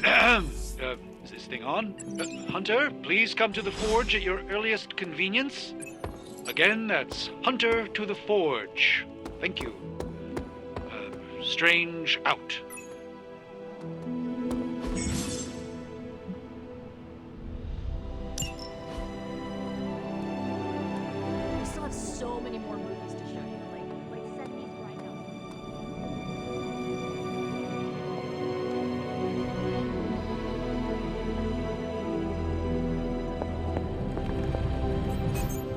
Is this thing on? Hunter, please come to the forge at your earliest convenience. Again, that's Hunter to the forge. Thank you. Strange out. We still have so many more movies to show you. Like send these right now.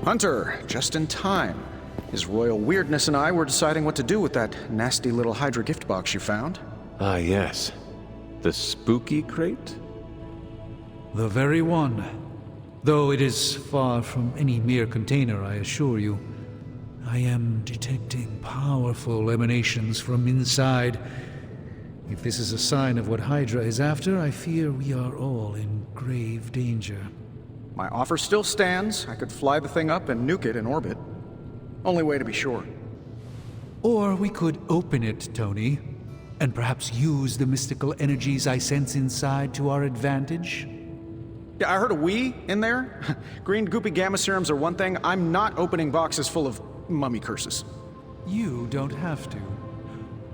Hunter, just in time. His royal weirdness and I were deciding what to do with that nasty little Hydra gift box you found. Ah, yes. The spooky crate? The very one. Though it is far from any mere container, I assure you. I am detecting powerful emanations from inside. If this is a sign of what Hydra is after, I fear we are all in grave danger. My offer still stands. I could fly the thing up and nuke it in orbit. Only way to be sure. Or we could open it, Tony, and perhaps use the mystical energies I sense inside to our advantage. Yeah, I heard a we in there. Green goopy gamma serums are one thing. I'm not opening boxes full of mummy curses. You don't have to.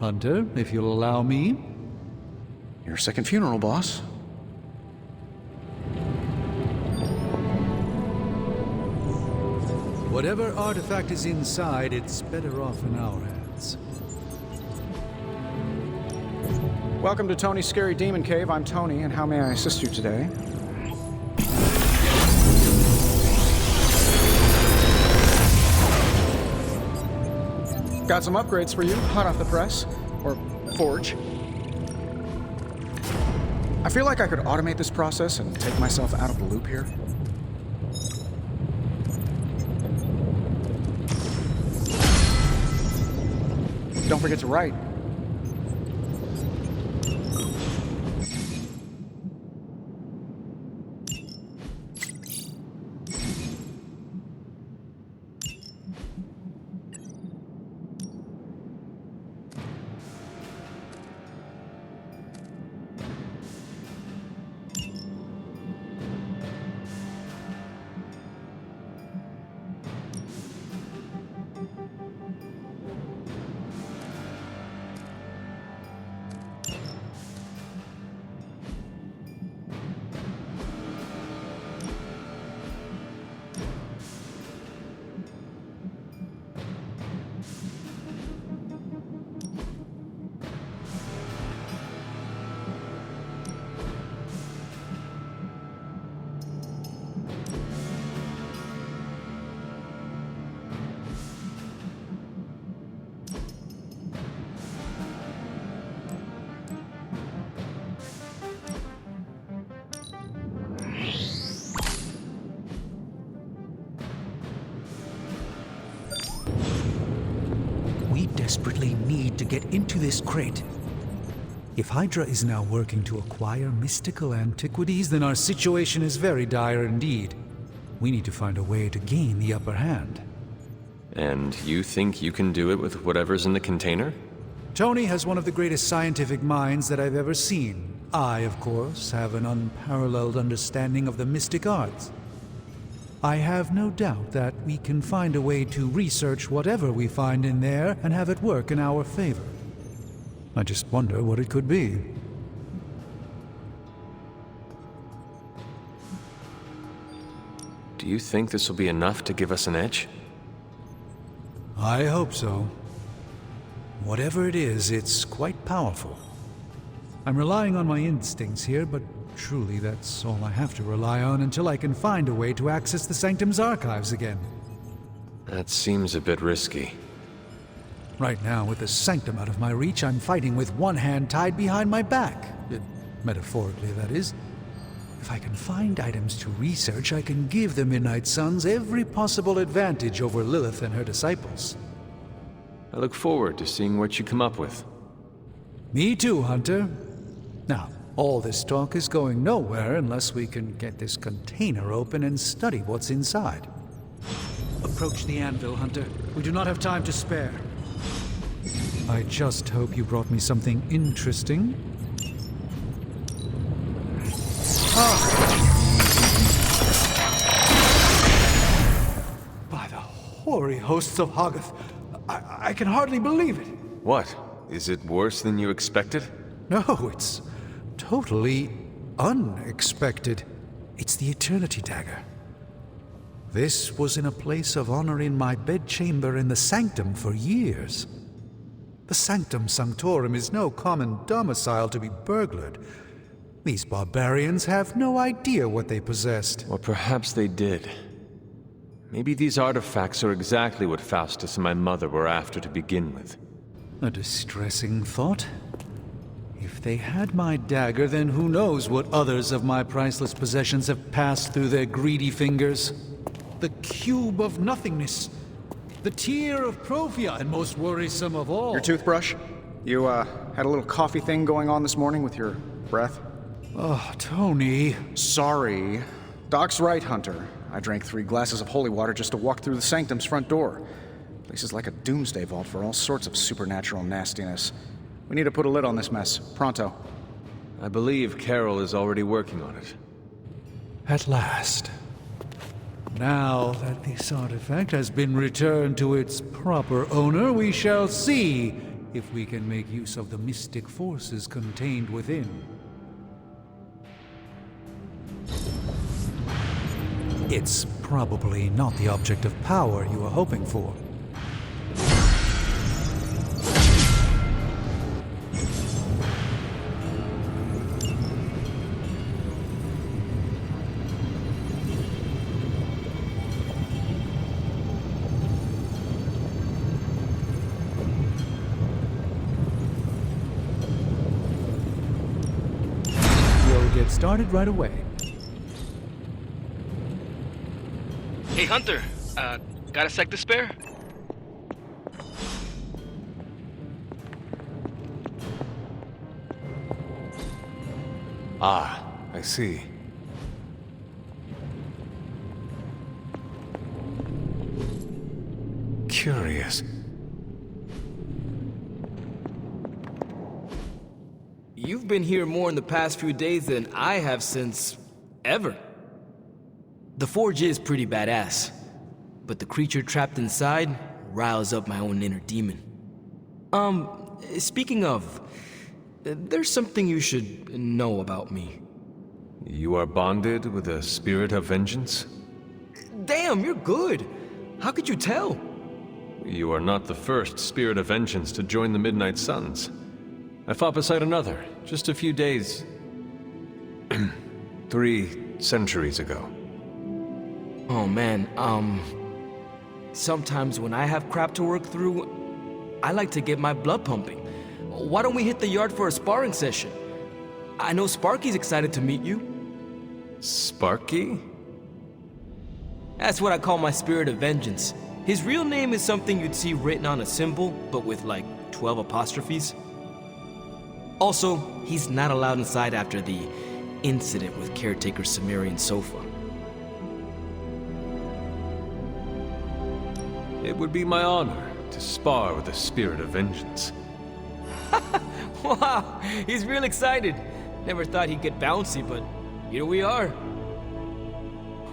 Hunter, if you'll allow me. Your second funeral, boss. Whatever artifact is inside, it's better off in our hands. Welcome to Tony's Scary Demon Cave. I'm Tony, and how may I assist you today? Got some upgrades for you, hot off the press. Or forge. I feel like I could automate this process and take myself out of the loop here. Don't forget to write. We desperately need to get into this crate. If Hydra is now working to acquire mystical antiquities, then our situation is very dire indeed. We need to find a way to gain the upper hand. And you think you can do it with whatever's in the container? Tony has one of the greatest scientific minds that I've ever seen. I, of course, have an unparalleled understanding of the mystic arts. I have no doubt that we can find a way to research whatever we find in there and have it work in our favor. I just wonder what it could be. Do you think this will be enough to give us an edge? I hope so. Whatever it is, it's quite powerful. I'm relying on my instincts here, but truly that's all I have to rely on until I can find a way to access the Sanctum's archives again. That seems a bit risky. Right now, with the Sanctum out of my reach, I'm fighting with one hand tied behind my back. Metaphorically, that is. If I can find items to research, I can give the Midnight Suns every possible advantage over Lilith and her disciples. I look forward to seeing what you come up with. Me too, Hunter. Now, all this talk is going nowhere unless we can get this container open and study what's inside. Approach the anvil, Hunter. We do not have time to spare. I just hope you brought me something interesting. hoary hosts of Hoggoth. I can hardly believe it. What? Is it worse than you expected? No, it's totally unexpected. It's the Eternity Dagger. This was in a place of honor in my bedchamber in the Sanctum for years. The Sanctum Sanctorum is no common domicile to be burglared. These barbarians have no idea what they possessed. Or perhaps they did. Maybe these artifacts are exactly what Faustus and my mother were after to begin with. A distressing thought. If they had my dagger, then who knows what others of my priceless possessions have passed through their greedy fingers. The Cube of Nothingness. The Tear of Profia, and most worrisome of all. Your toothbrush? You, had a little coffee thing going on this morning with your breath? Oh, Tony. Sorry. Doc's right, Hunter. I drank 3 glasses of holy water just to walk through the Sanctum's front door. Place is like a doomsday vault for all sorts of supernatural nastiness. We need to put a lid on this mess. Pronto. I believe Carol is already working on it. At last. Now that this artifact has been returned to its proper owner, we shall see if we can make use of the mystic forces contained within. It's probably not the object of power you are hoping for. We'll get started right away. Hey, Hunter. Got a sec to spare? Ah, I see. Curious. You've been here more in the past few days than I have since ever. The forge is pretty badass, but the creature trapped inside riles up my own inner demon. Speaking of, there's something you should know about me. You are bonded with a spirit of vengeance? Damn, you're good. How could you tell? You are not the first spirit of vengeance to join the Midnight Suns. I fought beside another, just a few days... 3 centuries ago. Oh man, sometimes when I have crap to work through, I like to get my blood pumping. Why don't we hit the yard for a sparring session? I know Sparky's excited to meet you. Sparky? That's what I call my spirit of vengeance. His real name is something you'd see written on a symbol, but with like 12 apostrophes. Also, he's not allowed inside after the incident with caretaker Sumerian sofa. It would be my honor to spar with a spirit of vengeance. Wow, he's real excited. Never thought he'd get bouncy, but here we are.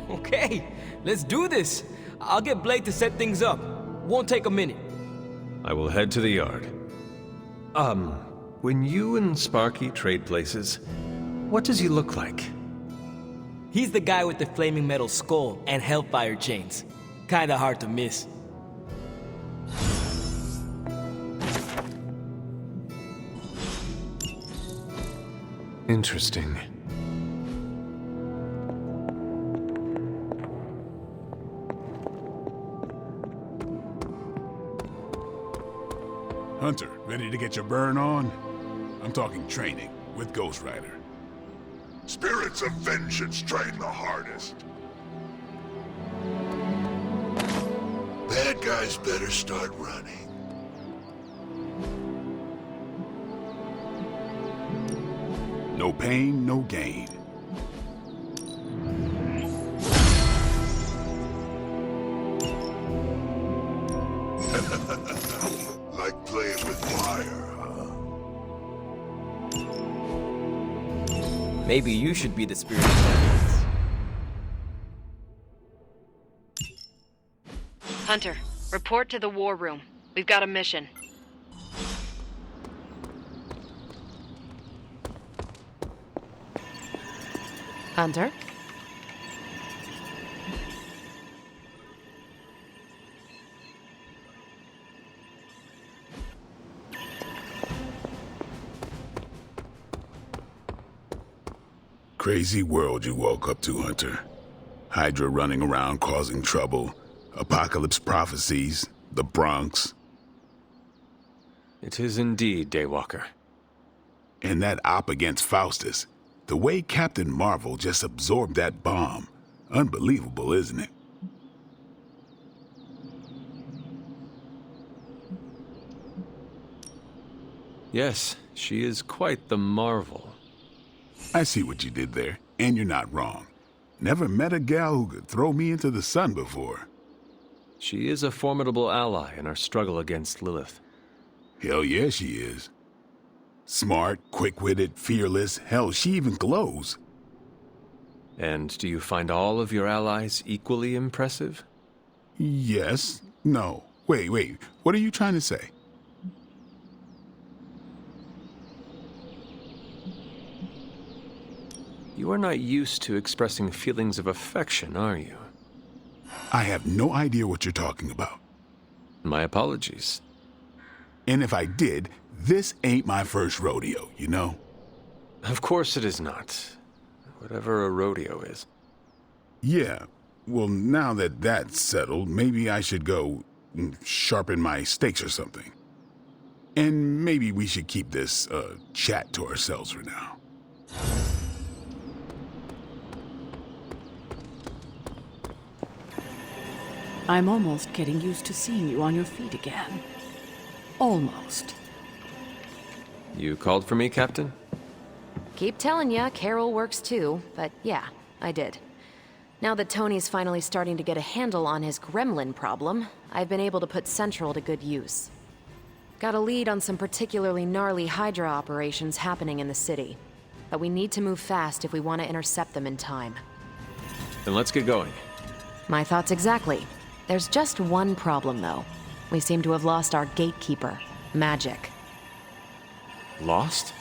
Okay, let's do this. I'll get Blake to set things up. Won't take a minute. I will head to the yard. When you and Sparky trade places, what does he look like? He's the guy with the flaming metal skull and hellfire chains. Kinda hard to miss. Interesting. Hunter, ready to get your burn on? I'm talking training with Ghost Rider. Spirits of vengeance train the hardest. Bad guys better start running. No pain, no gain. Like playing with fire, huh? Maybe you should be the spirit of vengeance. Hunter, Report to the war room. We've got a mission. Hunter? Crazy world you woke up to, Hunter. Hydra running around causing trouble, apocalypse prophecies, the Bronx. It is indeed, Daywalker. And that op against Faustus. The way Captain Marvel just absorbed that bomb. Unbelievable, isn't it? Yes, she is quite the marvel. I see what you did there, and you're not wrong. Never met a gal who could throw me into the sun before. She is a formidable ally in our struggle against Lilith. Hell yeah, she is. Smart, quick-witted, fearless, hell, she even glows. And do you find all of your allies equally impressive? Yes. No. Wait. What are you trying to say? You are not used to expressing feelings of affection, are you? I have no idea what you're talking about. My apologies. And if I did, this ain't my first rodeo, you know? Of course it is not. Whatever a rodeo is. Yeah. Well, now that that's settled, maybe I should go sharpen my stakes or something. And maybe we should keep this chat to ourselves for now. I'm almost getting used to seeing you on your feet again. Almost. You called for me, Captain? Keep telling ya, Carol works too, but yeah, I did. Now that Tony's finally starting to get a handle on his gremlin problem, I've been able to put Central to good use. Got a lead on some particularly gnarly Hydra operations happening in the city. But we need to move fast if we want to intercept them in time. Then let's get going. My thoughts exactly. There's just one problem, though. We seem to have lost our gatekeeper, Magic. Lost?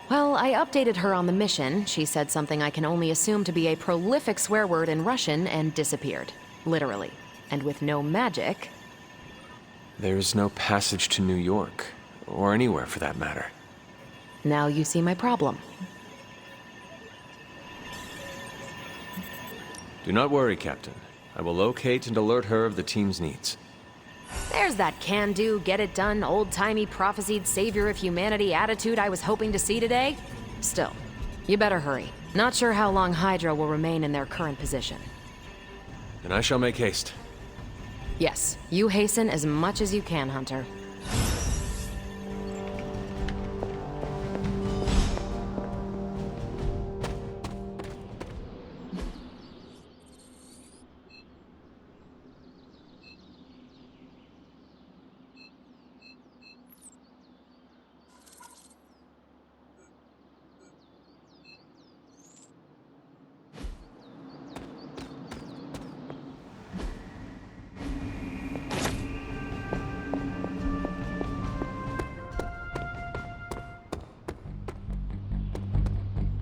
Well, I updated her on the mission. She said something I can only assume to be a prolific swear word in Russian and disappeared. Literally. And with no magic... There's no passage to New York, or anywhere for that matter. Now you see my problem. Do not worry, Captain. I will locate and alert her of the team's needs. There's that can-do, get-it-done, old-timey prophesied savior of humanity attitude I was hoping to see today. Still, you better hurry. Not sure how long Hydra will remain in their current position. Then I shall make haste. Yes, you hasten as much as you can, Hunter.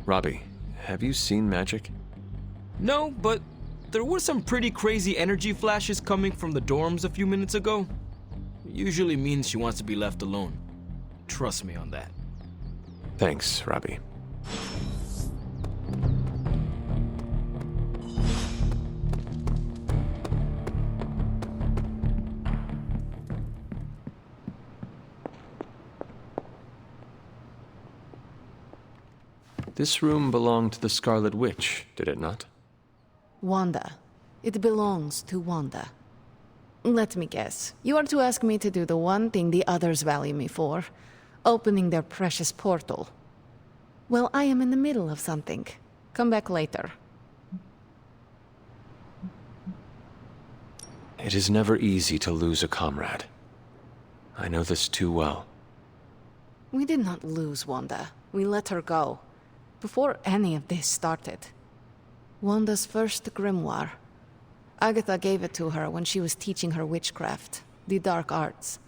Robbie, have you seen Magic? No, but there were some pretty crazy energy flashes coming from the dorms a few minutes ago. It usually means she wants to be left alone. Trust me on that. Thanks, Robbie. This room belonged to the Scarlet Witch, did it not? Wanda. It belongs to Wanda. Let me guess. You are to ask me to do the one thing the others value me for. Opening their precious portal. Well, I am in the middle of something. Come back later. It is never easy to lose a comrade. I know this too well. We did not lose Wanda. We let her go. Before any of this started. Wanda's first grimoire. Agatha gave it to her when she was teaching her witchcraft, the dark arts.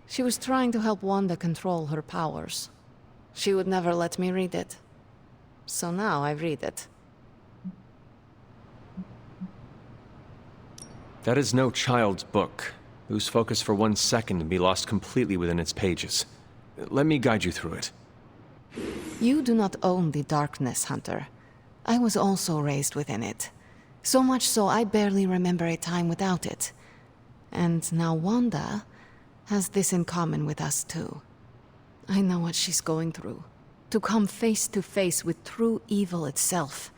She was trying to help Wanda control her powers. She would never let me read it. So now I read it. That is no child's book. Lose focus for 1 second and be lost completely within its pages. Let me guide you through it. You do not own the darkness, Hunter. I was also raised within it. So much so I barely remember a time without it. And now Wanda has this in common with us too. I know what she's going through. To come face to face with true evil itself.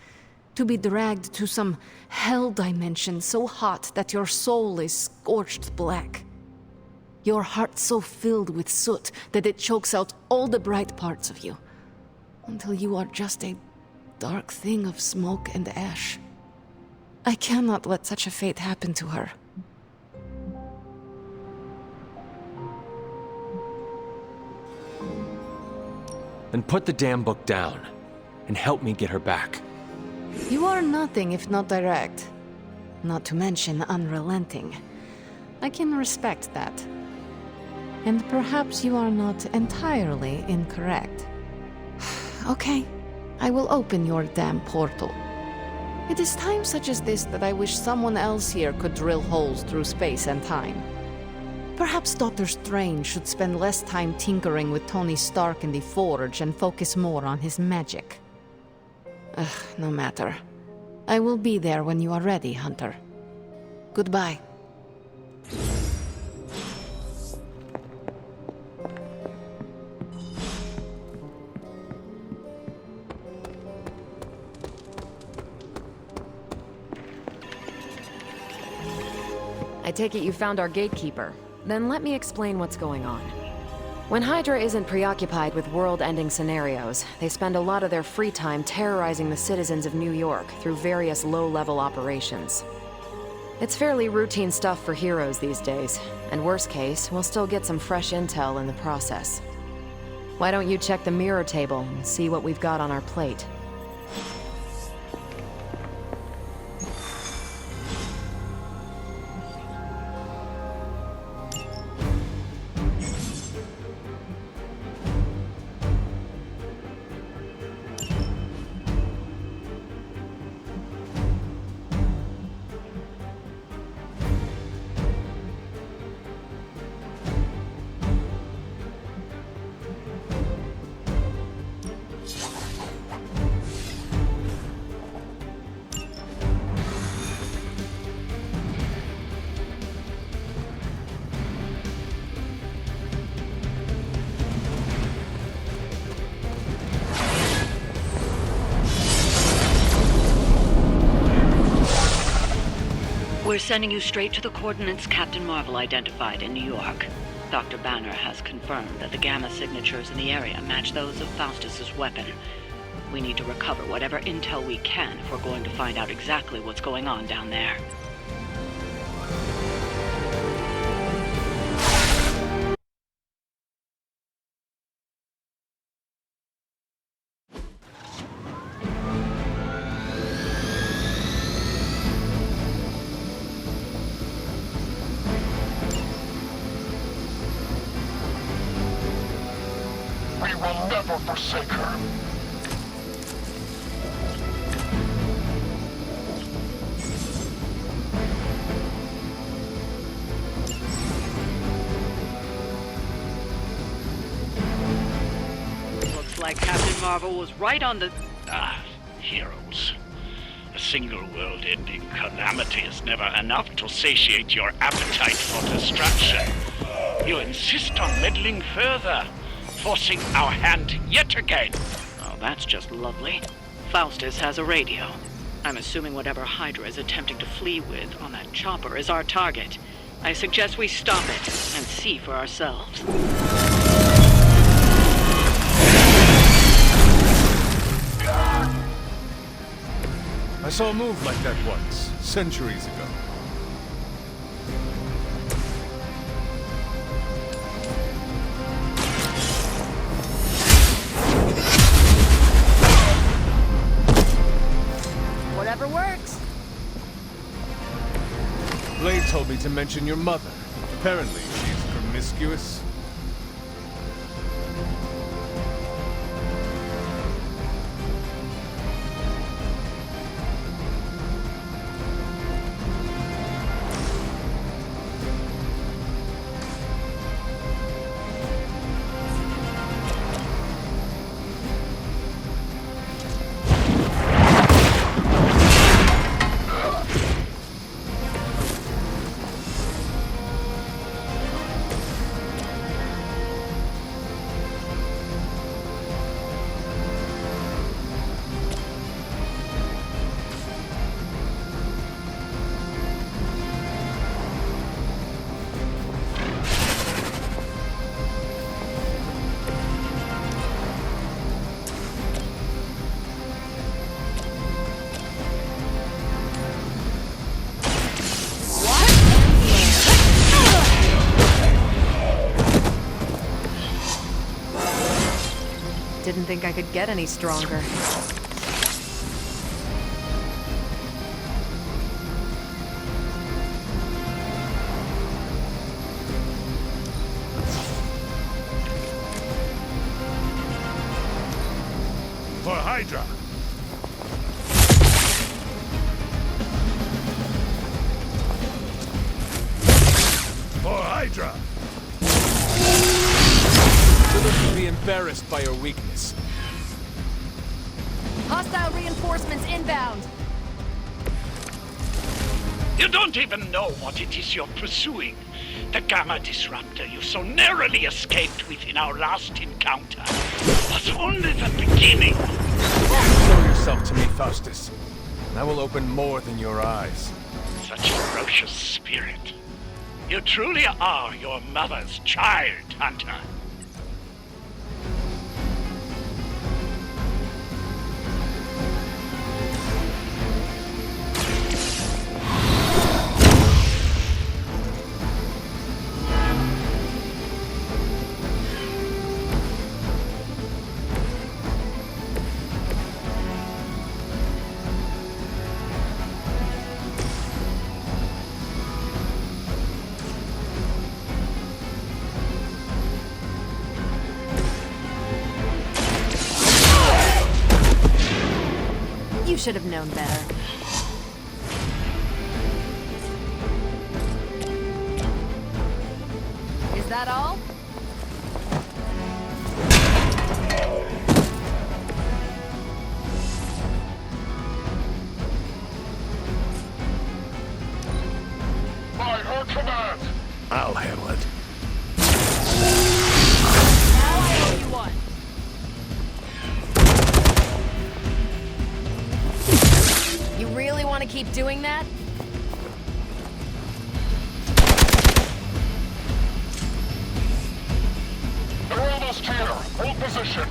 To be dragged to some hell dimension so hot that your soul is scorched black. Your heart so filled with soot that it chokes out all the bright parts of you. Until you are just a dark thing of smoke and ash. I cannot let such a fate happen to her. Then put the damn book down, and help me get her back. You are nothing if not direct. Not to mention unrelenting. I can respect that. And perhaps you are not entirely incorrect. Okay, I will open your damn portal. It is times such as this that I wish someone else here could drill holes through space and time. Perhaps Doctor Strange should spend less time tinkering with Tony Stark in the Forge and focus more on his magic. No matter. I will be there when you are ready, Hunter. Goodbye. I take it you found our gatekeeper. Then let me explain what's going on. When Hydra isn't preoccupied with world-ending scenarios, they spend a lot of their free time terrorizing the citizens of New York through various low-level operations. It's fairly routine stuff for heroes these days, and worst case, we'll still get some fresh intel in the process. Why don't you check the mirror table and see what we've got on our plate? We're sending you straight to the coordinates Captain Marvel identified in New York. Dr. Banner has confirmed that the gamma signatures in the area match those of Faustus's weapon. We need to recover whatever intel we can if we're going to find out exactly what's going on down there. We will never forsake her. Looks like Captain Marvel was right on the... Heroes. A single world-ending calamity is never enough to satiate your appetite for destruction. You insist on meddling further, forcing our hand yet again. Oh, that's just lovely. Faustus has a radio. I'm assuming whatever Hydra is attempting to flee with on that chopper is our target. I suggest we stop it and see for ourselves. I saw a move like that once, centuries ago. Whatever works. me to mention your mother. Apparently, she's promiscuous. Didn't think I could get any stronger. For Hydra! For Hydra! Shouldn't be embarrassed by your weakness. Hostile reinforcements inbound! You don't even know what it is you're pursuing. The Gamma Disruptor you so narrowly escaped with in our last encounter was only the beginning. Show yourself to me, Faustus, and I will open more than your eyes. Such a ferocious spirit. You truly are your mother's child, Hunter. You should have known better. Is that all? By her command! I'll handle it. Now I owe you one. You really want to keep doing that? They're almost here! Hold position!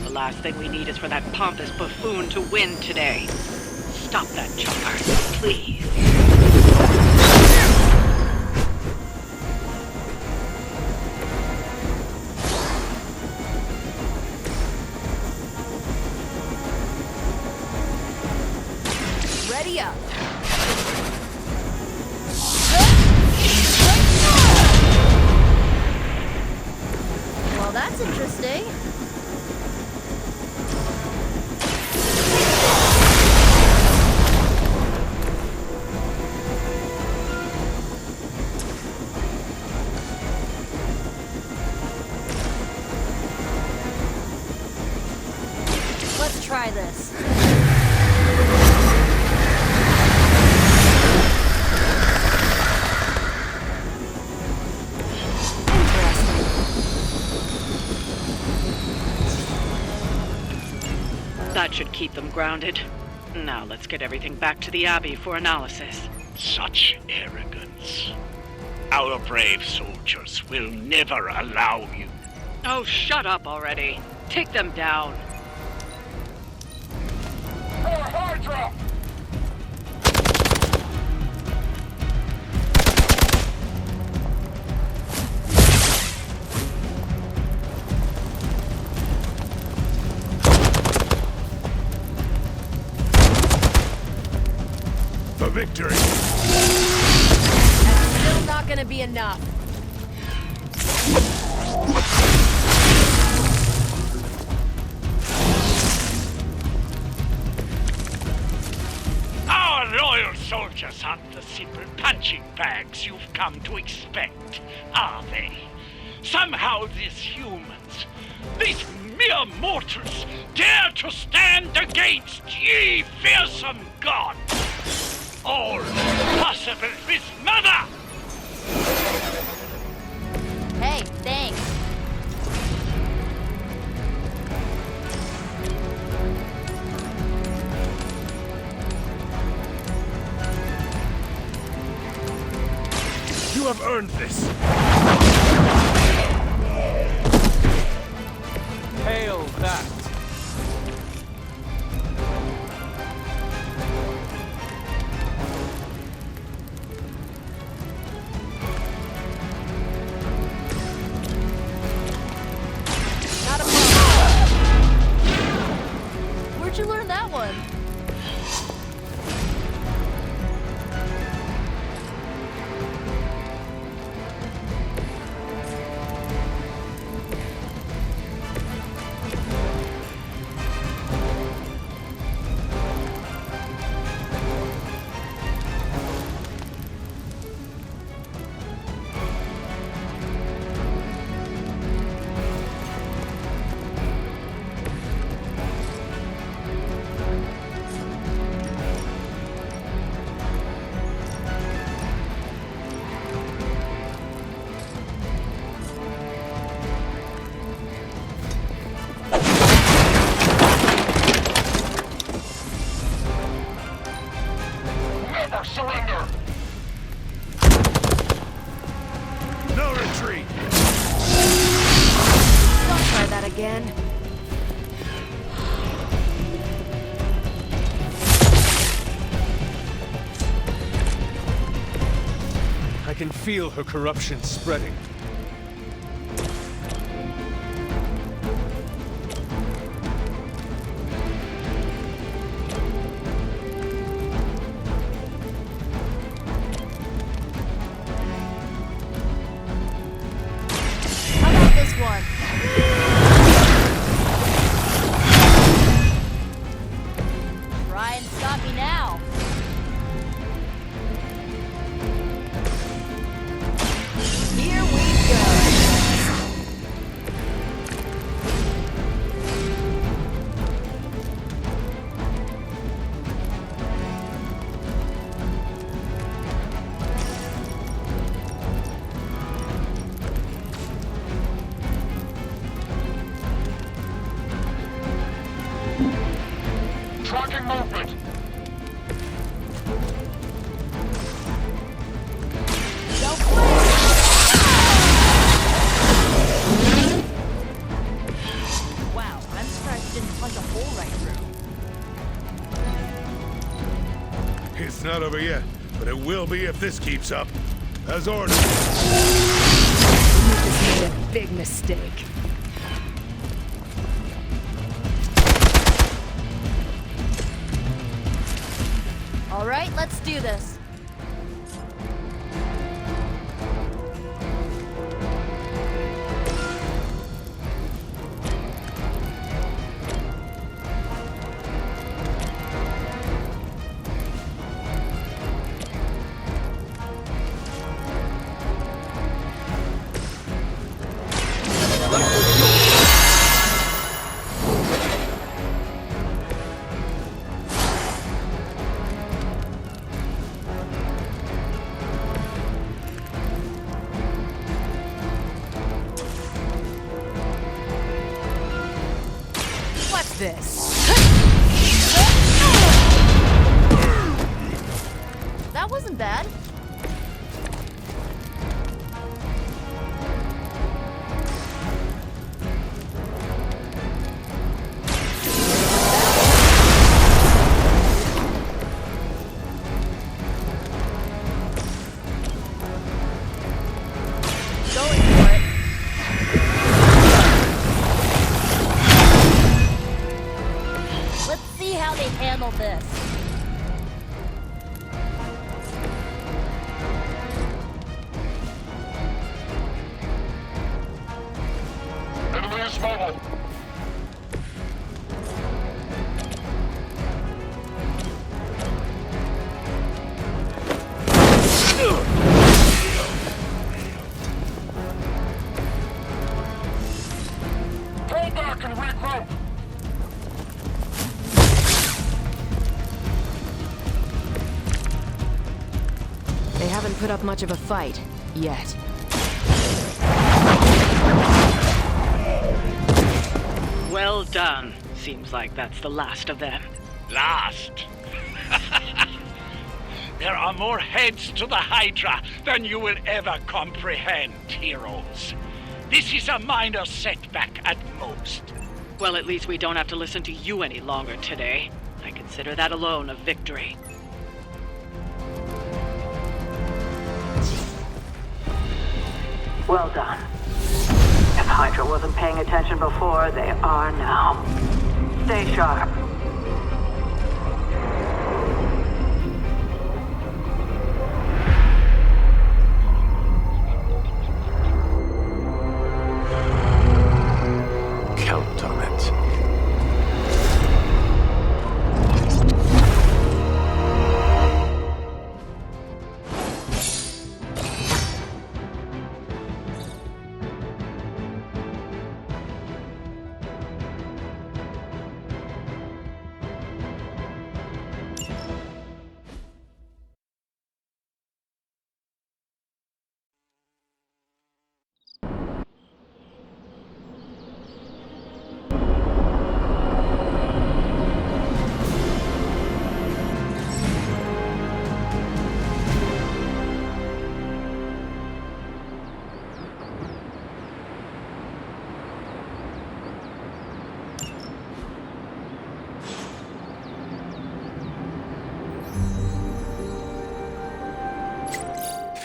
The last thing we need is for that pompous buffoon to win today. Stop that chopper, please. Ready up. Well, that's interesting. Let's try this. That should keep them grounded. Now let's get everything back to the Abbey for analysis. Such arrogance. Our brave soldiers will never allow you. Oh, shut up already. Take them down. For Hydra! victory. That's still not gonna be enough. Our loyal soldiers aren't the simple punching bags you've come to expect, are they? Somehow these humans, these mere mortals, dare to stand against ye fearsome gods! All possible with mother! Hey, thanks. You have earned this. Hail that. Not a problem. Where'd you learn that one? Surrender! No retreat! Don't try that again. I can feel her corruption spreading. How about this one? Try and stop me now. Here we go. Tracking movement! Don't blink! Wow, I'm surprised it didn't punch a hole right through. It's not over yet, but it will be if this keeps up. As ordered. You just made a big mistake. All right, let's do this. What's this? That wasn't bad. Going for it. Let's see how they handle this. is mobile. Pull back and regroup. They haven't put up much of a fight, yet. Well done. Seems like that's the last of them. Last? There are more heads to the Hydra than you will ever comprehend, heroes. This is a minor setback at most. Well, at least we don't have to listen to you any longer today. I consider that alone a victory. Well done. If Hydra wasn't paying attention before, they are now. Stay sharp. Count on it.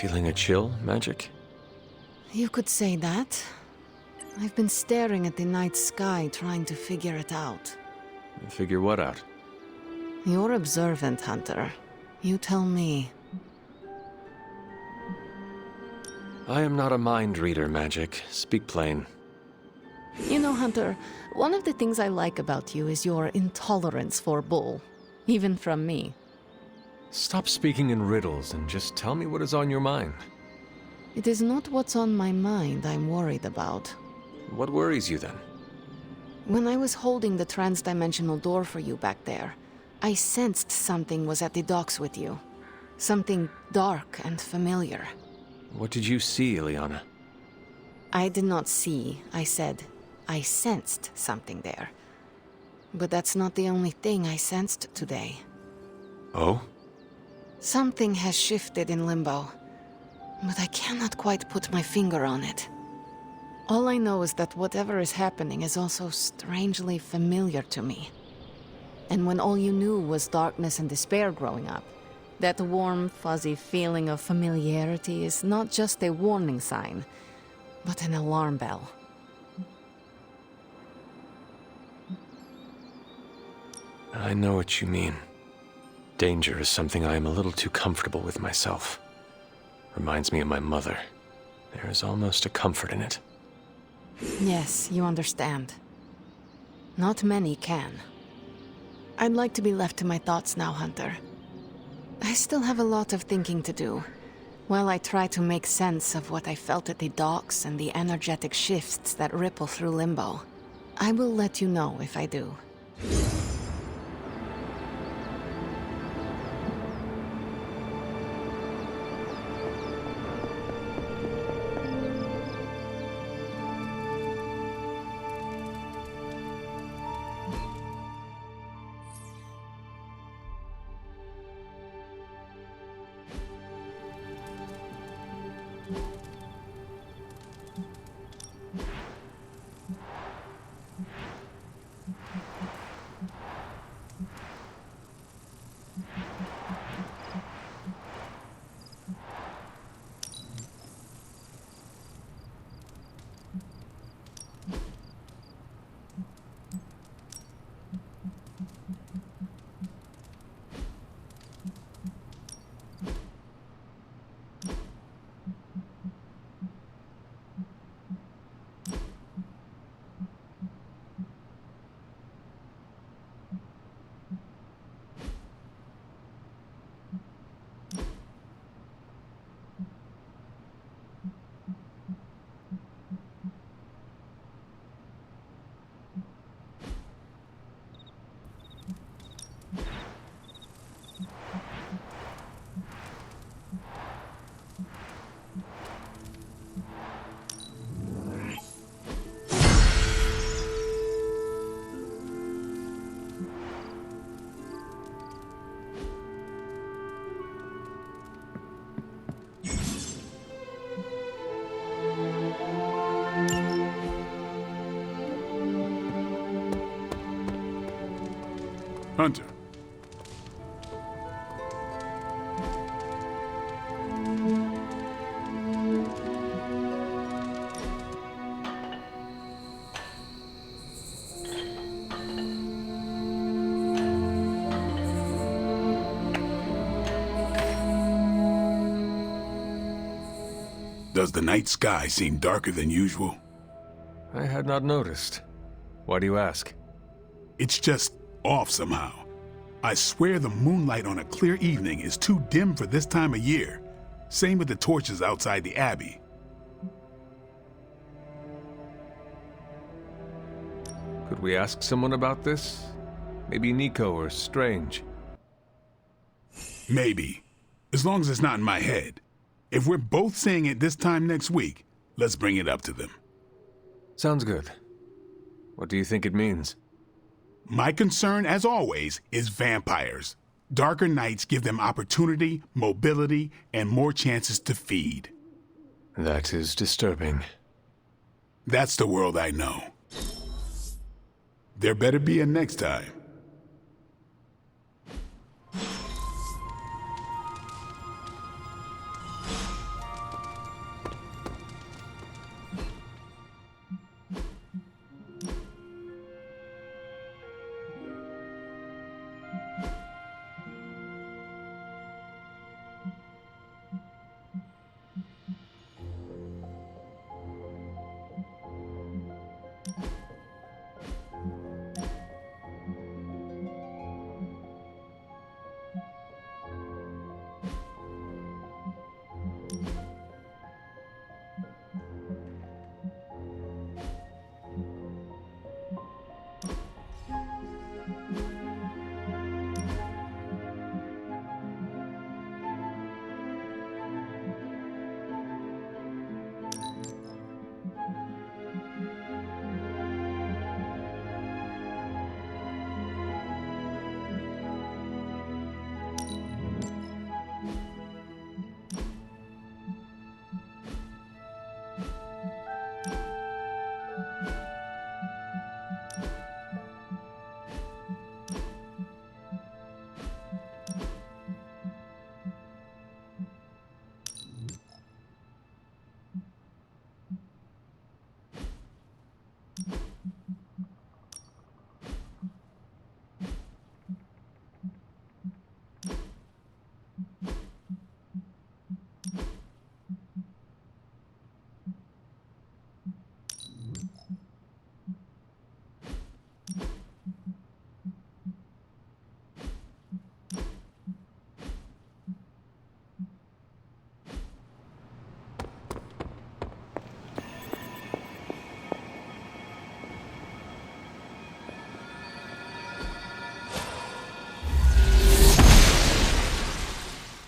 Feeling a chill, Magic? You could say that. I've been staring at the night sky trying to figure it out. Figure what out? You're observant, Hunter. You tell me. I am not a mind reader, Magic. Speak plain. You know, Hunter, one of the things I like about you is your intolerance for bull. Even from me. Stop speaking in riddles and just tell me what is on your mind. It is not what's on my mind I'm worried about. What worries you then? When I was holding the transdimensional door for you back there, I sensed something was at the docks with you. Something dark and familiar. What did you see, Ileana? I did not see, I said. I sensed something there. But that's not the only thing I sensed today. Oh? Something has shifted in Limbo, but I cannot quite put my finger on it. All I know is that whatever is happening is also strangely familiar to me. And when all you knew was darkness and despair growing up, that warm, fuzzy feeling of familiarity is not just a warning sign, but an alarm bell. I know what you mean. Danger is something I am a little too comfortable with myself. Reminds me of my mother. There is almost a comfort in it. Yes, you understand. Not many can. I'd like to be left to my thoughts now, Hunter. I still have a lot of thinking to do, while I try to make sense of what I felt at the docks and the energetic shifts that ripple through Limbo. I will let you know if I do. Hunter. Does the night sky seem darker than usual? I had not noticed. Why do you ask? It's just off somehow. I swear the moonlight on a clear evening is too dim for this time of year. Same with the torches outside the Abbey. Could we ask someone about this? Maybe Nico or Strange. Maybe. As long as it's not in my head. If we're both seeing it this time next week, let's bring it up to them. Sounds good. What do you think it means? My concern, as always, is vampires. Darker nights give them opportunity, mobility, and more chances to feed. That is disturbing. That's the world I know. There better be a next time.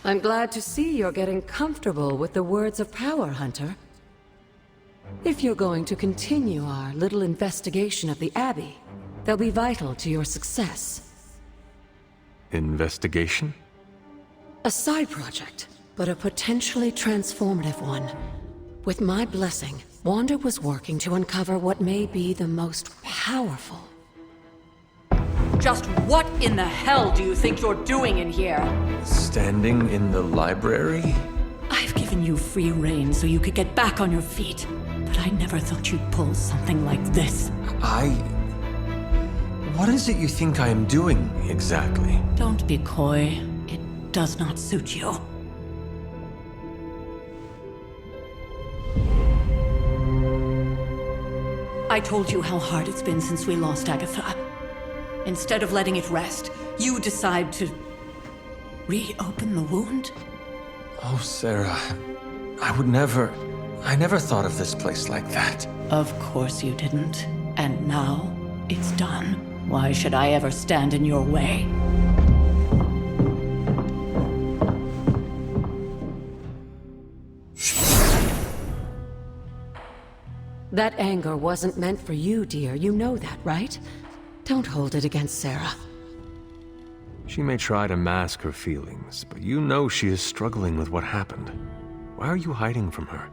I'm glad to see you're getting comfortable with the words of power, Hunter. If you're going to continue our little investigation of the Abbey, they'll be vital to your success. Investigation? A side project, but a potentially transformative one. With my blessing, Wanda was working to uncover what may be the most powerful. Just what in the hell do you think you're doing in here? Standing in the library? I've given you free rein so you could get back on your feet, but I never thought you'd pull something like this. What is it you think I am doing, exactly? Don't be coy. It does not suit you. I told you how hard it's been since we lost Agatha. Instead of letting it rest, you decide to reopen the wound? Oh, Sarah, I never thought of this place like that. Of course you didn't. And now, it's done. Why should I ever stand in your way? That anger wasn't meant for you, dear. You know that, right? Don't hold it against Sarah. She may try to mask her feelings, but you know she is struggling with what happened. Why are you hiding from her?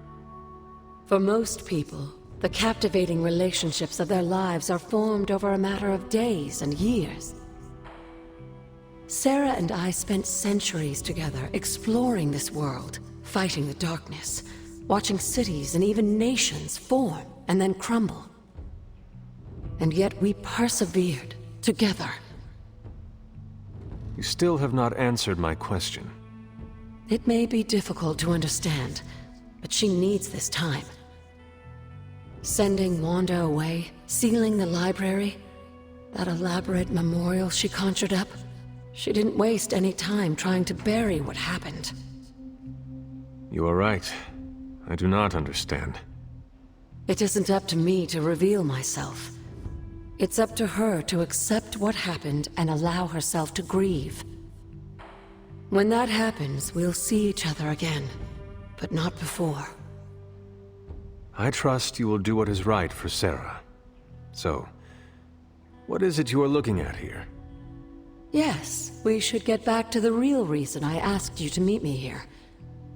For most people, the captivating relationships of their lives are formed over a matter of days and years. Sarah and I spent centuries together exploring this world, fighting the darkness, watching cities and even nations form and then crumble. And yet we persevered together. You still have not answered my question. It may be difficult to understand, but she needs this time. Sending Wanda away, sealing the library, that elaborate memorial she conjured up, she didn't waste any time trying to bury what happened. You are right. I do not understand. It isn't up to me to reveal myself. It's up to her to accept what happened and allow herself to grieve. When that happens, we'll see each other again, but not before. I trust you will do what is right for Sarah. So, what is it you are looking at here? Yes, we should get back to the real reason I asked you to meet me here.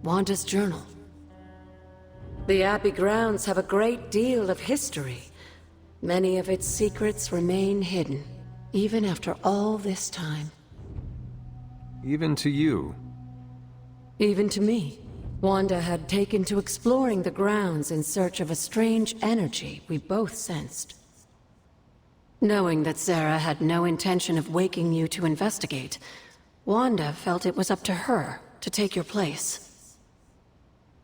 Wanda's journal. The Abbey grounds have a great deal of history. Many of its secrets remain hidden, even after all this time. Even to you? Even to me. Wanda had taken to exploring the grounds in search of a strange energy we both sensed. Knowing that Sarah had no intention of waking you to investigate, Wanda felt it was up to her to take your place.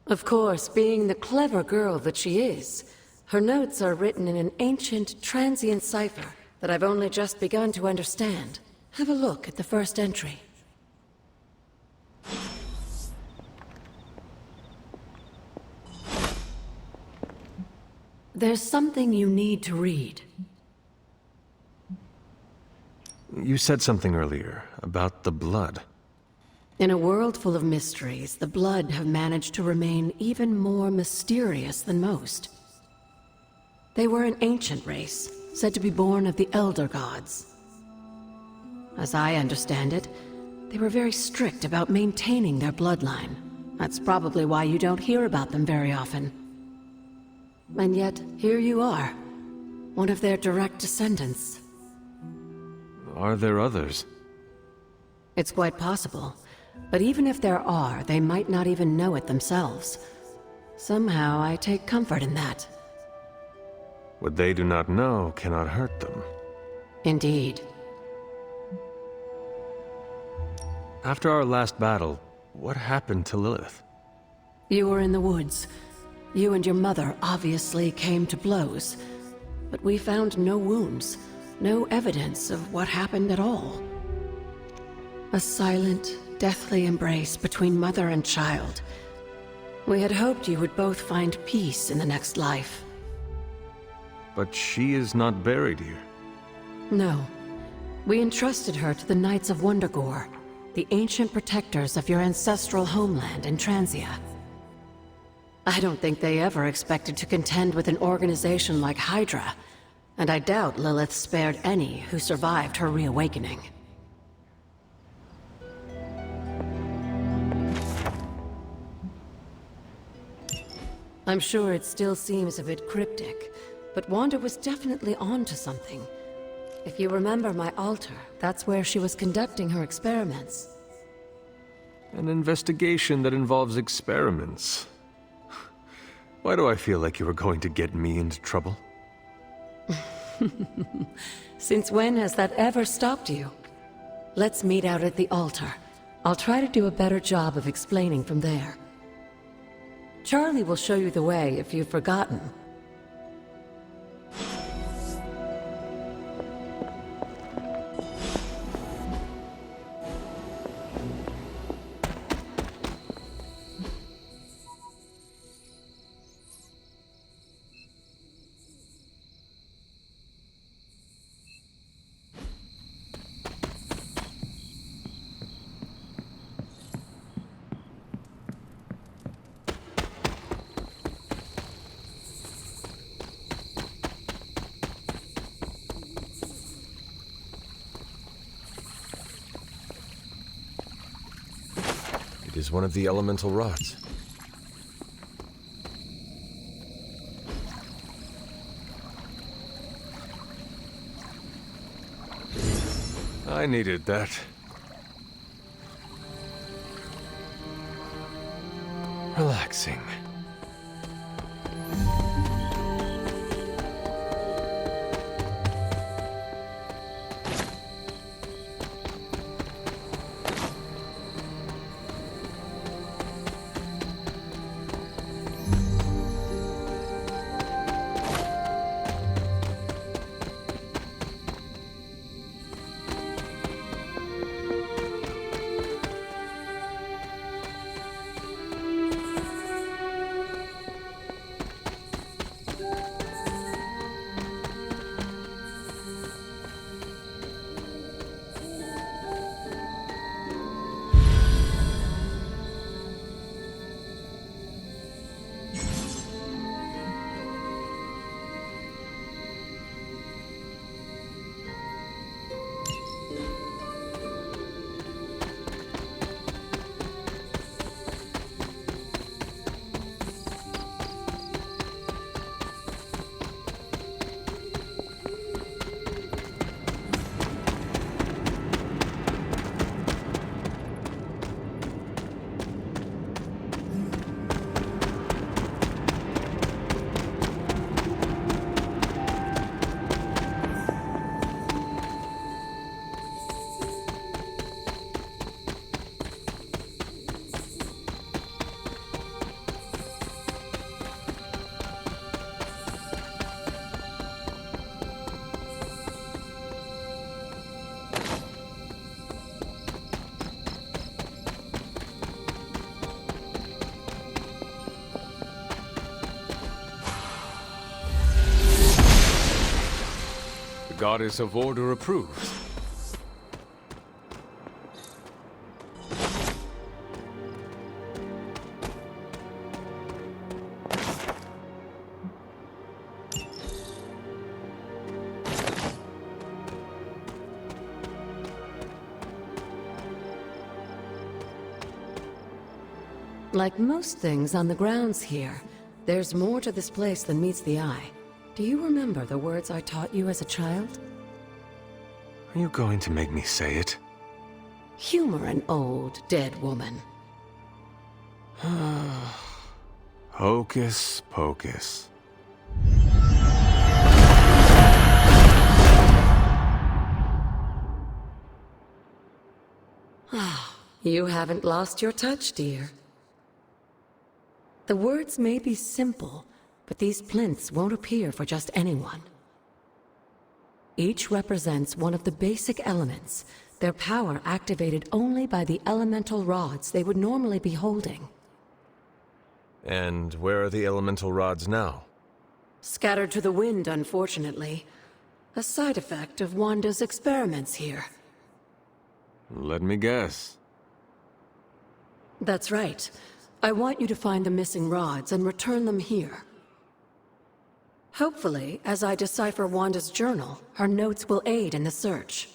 Of course, being the clever girl that she is, her notes are written in an ancient, transient cipher that I've only just begun to understand. Have a look at the first entry. There's something you need to read. You said something earlier about the blood. In a world full of mysteries, the blood have managed to remain even more mysterious than most. They were an ancient race, said to be born of the Elder Gods. As I understand it, they were very strict about maintaining their bloodline. That's probably why you don't hear about them very often. And yet, here you are, one of their direct descendants. Are there others? It's quite possible. But even if there are, they might not even know it themselves. Somehow, I take comfort in that. What they do not know cannot hurt them. Indeed. After our last battle, what happened to Lilith? You were in the woods. You and your mother obviously came to blows. But we found no wounds, no evidence of what happened at all. A silent, deathly embrace between mother and child. We had hoped you would both find peace in the next life. But she is not buried here. No. We entrusted her to the Knights of Wundagore, the ancient protectors of your ancestral homeland in Transia. I don't think they ever expected to contend with an organization like Hydra, and I doubt Lilith spared any who survived her reawakening. I'm sure it still seems a bit cryptic, but Wanda was definitely onto something. If you remember my altar, that's where she was conducting her experiments. An investigation that involves experiments. Why do I feel like you were going to get me into trouble? Since when has that ever stopped you? Let's meet out at the altar. I'll try to do a better job of explaining from there. Charlie will show you the way if you've forgotten. It is one of the elemental rods. I needed that. relaxing. Goddess of Order approves. Like most things on the grounds here, there's more to this place than meets the eye. Do you remember the words I taught you as a child? Are you going to make me say it? Humor an old, dead woman. Hocus pocus. You haven't lost your touch, dear. The words may be simple, but these plinths won't appear for just anyone. Each represents one of the basic elements, their power activated only by the elemental rods they would normally be holding. And where are the elemental rods now? Scattered to the wind, unfortunately. A side effect of Wanda's experiments here. Let me guess. That's right. I want you to find the missing rods and return them here. Hopefully, as I decipher Wanda's journal, her notes will aid in the search.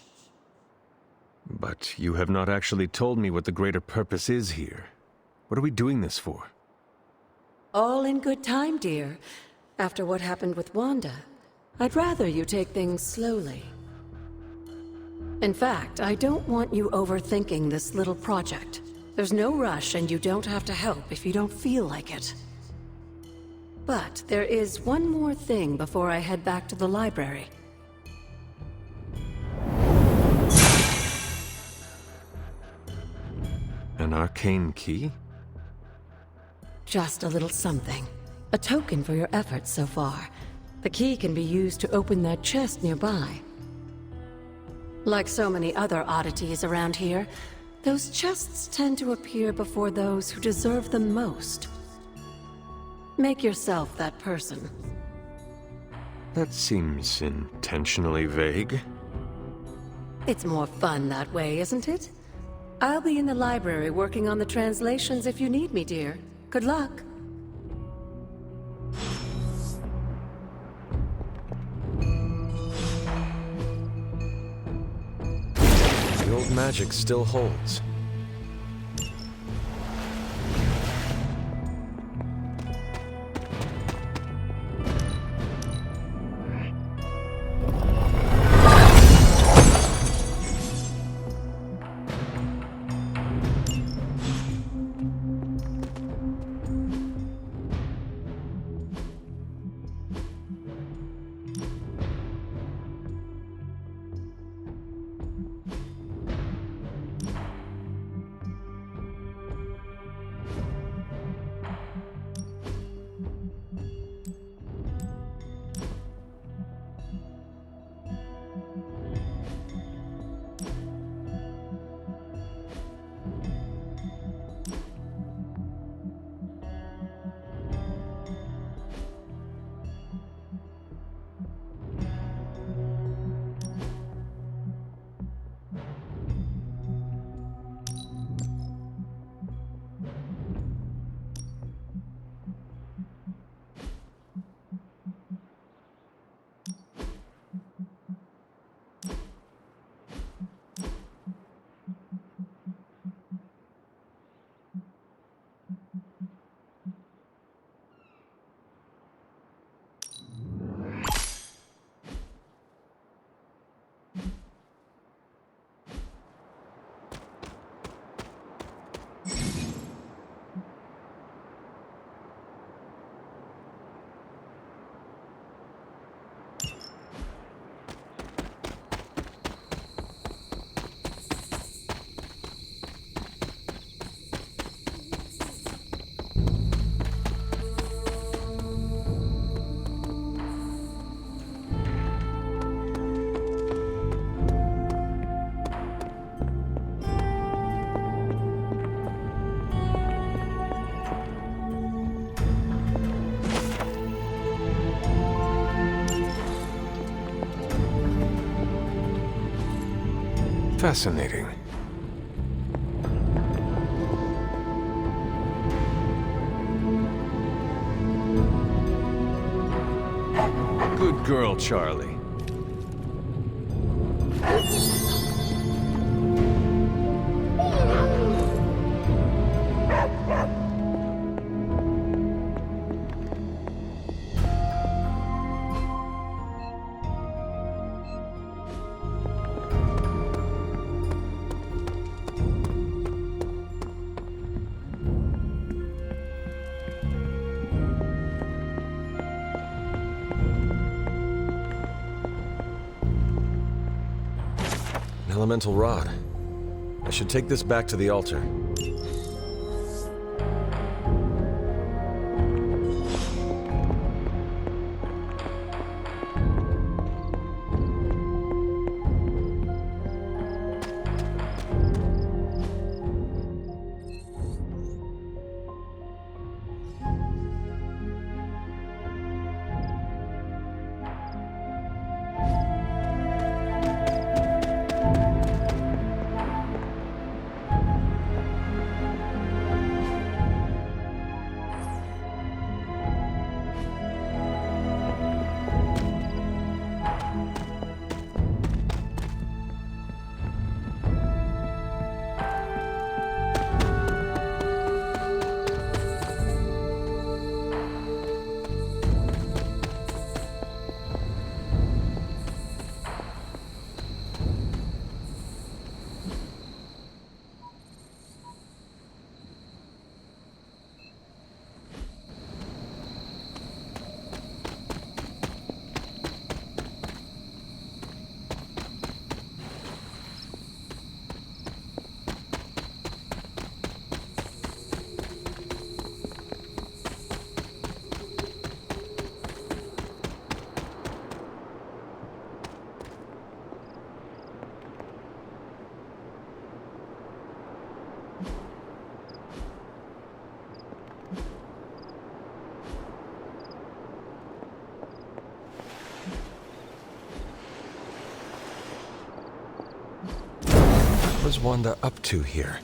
But you have not actually told me what the greater purpose is here. What are we doing this for? All in good time, dear. After what happened with Wanda, I'd rather you take things slowly. In fact, I don't want you overthinking this little project. There's no rush, and you don't have to help if you don't feel like it. But there is one more thing before I head back to the library. An arcane key? Just a little something. A token for your efforts so far. The key can be used to open that chest nearby. Like so many other oddities around here, those chests tend to appear before those who deserve them most. Make yourself that person. That seems intentionally vague. It's more fun that way, isn't it? I'll be in the library working on the translations if you need me, dear. Good luck. The old magic still holds. Fascinating. Good girl, Charlie. Elemental rod. I should take this back to the altar. What's Wanda up to here?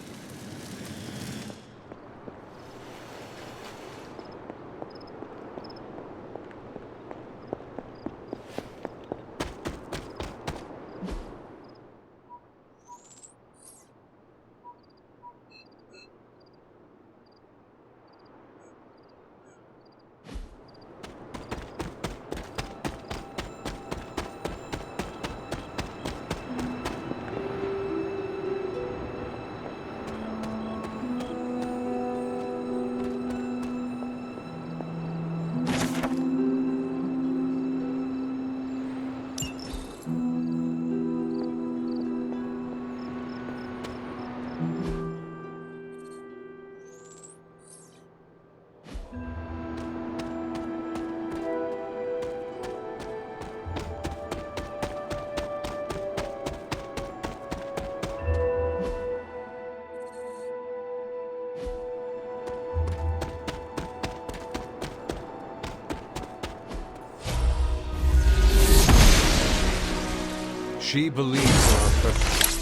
She believes in her purpose.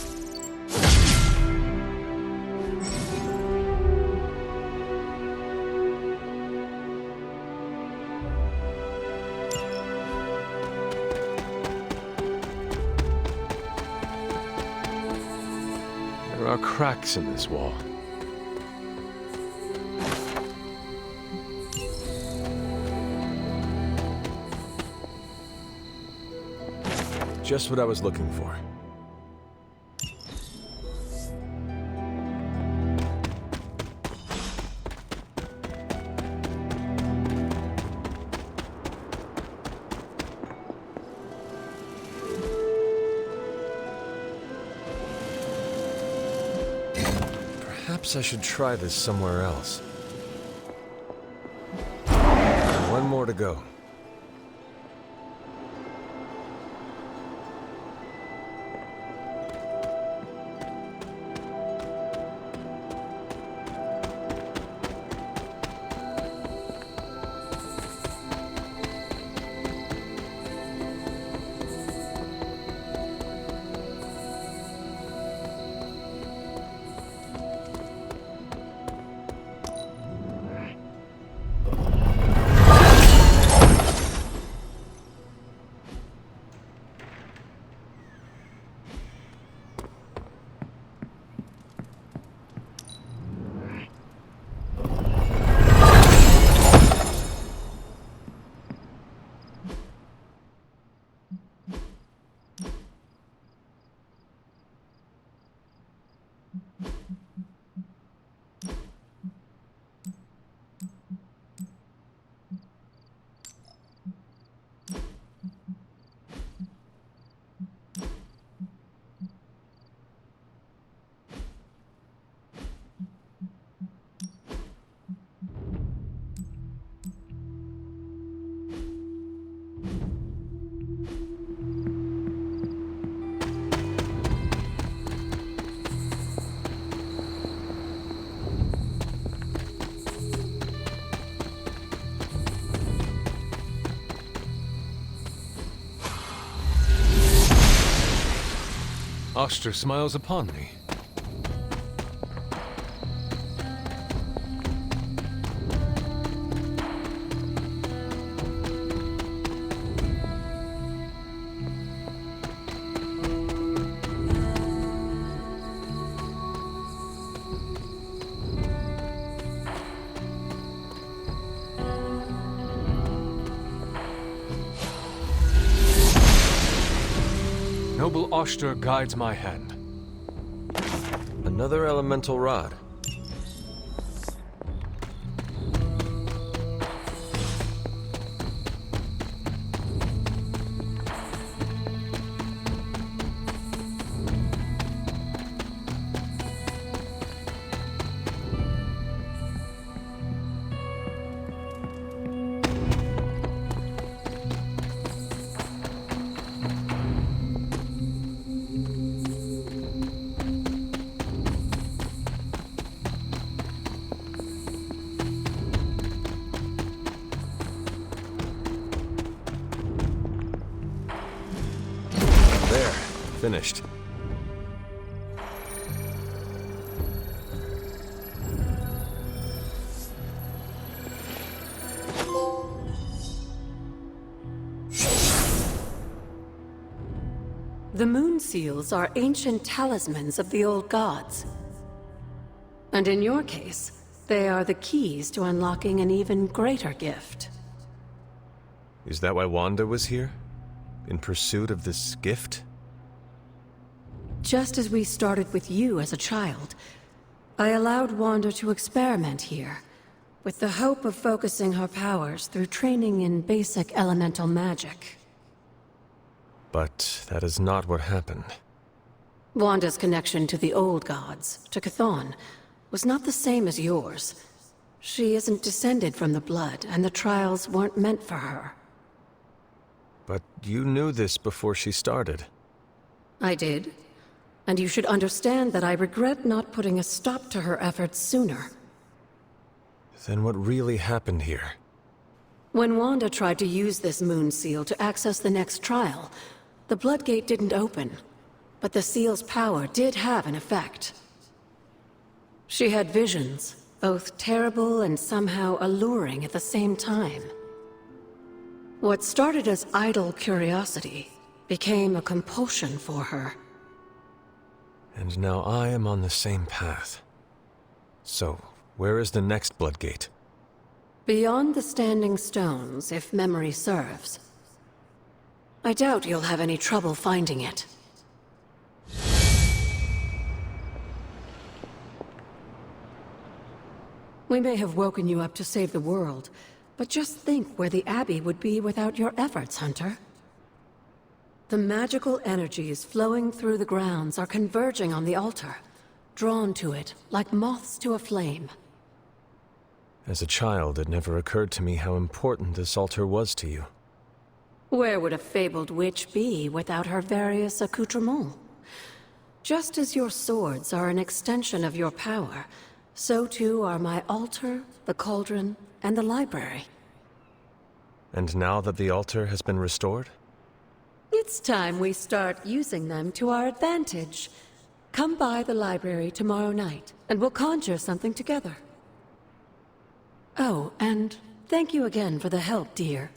There are cracks in this wall. Just what I was looking for. Perhaps I should try this somewhere else. One more to go. Oster smiles upon me. Noble Oster guides my hand. Another elemental rod. Finished. The moon seals are ancient talismans of the old gods. And in your case, they are the keys to unlocking an even greater gift. Is that why Wanda was here? In pursuit of this gift? Just as we started with you as a child, I allowed Wanda to experiment here, with the hope of focusing her powers through training in basic elemental magic. But that is not what happened. Wanda's connection to the old gods, to Chthon, was not the same as yours. She isn't descended from the blood, and the trials weren't meant for her. But you knew this before she started. I did. And you should understand that I regret not putting a stop to her efforts sooner. Then what really happened here? When Wanda tried to use this moon seal to access the next trial, the Blood Gate didn't open, but the seal's power did have an effect. She had visions, both terrible and somehow alluring at the same time. What started as idle curiosity became a compulsion for her. And now I am on the same path. So, where is the next Blood Gate? Beyond the Standing Stones, if memory serves. I doubt you'll have any trouble finding it. We may have woken you up to save the world, but just think where the Abbey would be without your efforts, Hunter. The magical energies flowing through the grounds are converging on the altar, drawn to it like moths to a flame. As a child, it never occurred to me how important this altar was to you. Where would a fabled witch be without her various accoutrements? Just as your swords are an extension of your power, so too are my altar, the cauldron, and the library. And now that the altar has been restored? It's time we start using them to our advantage. Come by the library tomorrow night, and we'll conjure something together. Oh, and thank you again for the help, dear.